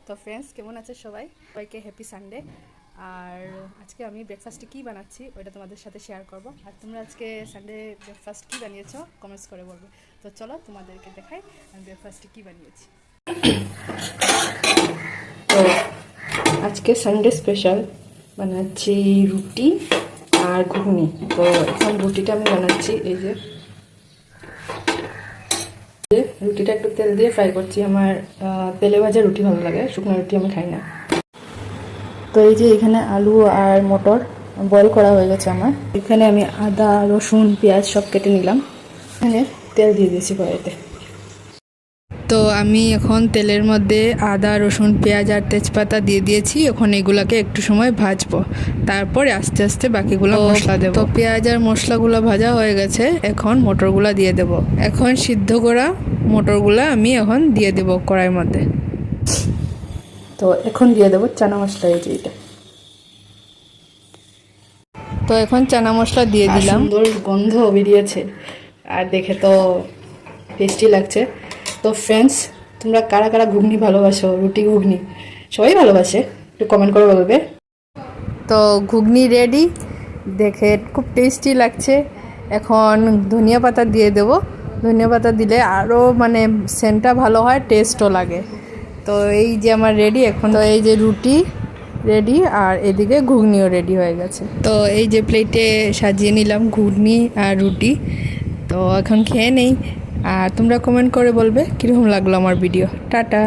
তো ফ্রেন্ডস কেমন আছে সবাইকে হ্যাপি সানডে। আর আজকে আমি ব্রেকফাস্টে কী বানাচ্ছি ওইটা তোমাদের সাথে শেয়ার করব। আর তোমরা আজকে সানডে ব্রেকফাস্ট কী বানিয়েছো কমেন্টস করে বলবে। তো চলো তোমাদেরকে দেখাই আমি ব্রেকফাস্টে কী বানিয়েছি। তো আজকে সানডে স্পেশাল বানাচ্ছি রুটি আর ঘুগনি। তো এখন রুটিটা আমি বানাচ্ছি, এই যে রুটিটা একটু তেল দিয়ে ফ্রাই করছি। আমার তেলে ভাজা রুটি ভালো লাগে, শুকনো রুটি আমি খাই না। তো এই যে এখানে আলু আর মটর বয়েল করা হয়ে গেছে আমার। এখানে আমি আদা রসুন পেঁয়াজ সব কেটে নিলাম, এখানে তেল দিয়ে দিয়েছি কড়াইতে। তো আমি এখন তেলের মধ্যে আদা রসুন পেঁয়াজ আর তেজপাতা দিয়ে দিয়েছি। এখন এগুলাকে একটু সময় ভাজবো, তারপরে আস্তে আস্তে বাকিগুলো মশলা দেবো। তো পেঁয়াজ আর মশলাগুলো ভাজা হয়ে গেছে, এখন মটরগুলো দিয়ে দেবো। এখন সিদ্ধ করা মটরগুলো আমি এখন দিয়ে দেবো কড়াইয়ের মধ্যে। তো এখন দিয়ে দেবো চানা মশলা, এই যে এটা। তো এখন চানা মশলা দিয়ে দিলাম, সুন্দর গন্ধ বেরিয়েছে আর দেখে তো টেস্টি লাগছে। তো ফ্রেন্ডস, তোমরা কারা কারা ঘুগনি ভালোবাসো, রুটি ঘুগনি সবাই ভালোবাসে, একটু কমেন্ট করে বলবে। তো ঘুগনি রেডি, দেখে খুব টেস্টি লাগছে। এখন ধনিয়া পাতা দিয়ে দেবো, ধনিয়া পাতা দিলে আরও মানে সেন্টটা ভালো হয়, টেস্টও লাগে। তো এই যে আমার রেডি এখন। তো এই যে রুটি রেডি আর এদিকে ঘুগনিও রেডি হয়ে গেছে। তো এই যে প্লেটে সাজিয়ে নিলাম ঘুগনি আর রুটি। তো এখন খেয়ে নেই, আর তোমরা কমেন্ট করে বলবে কীরকম লাগলো আমার ভিডিও। টাটা।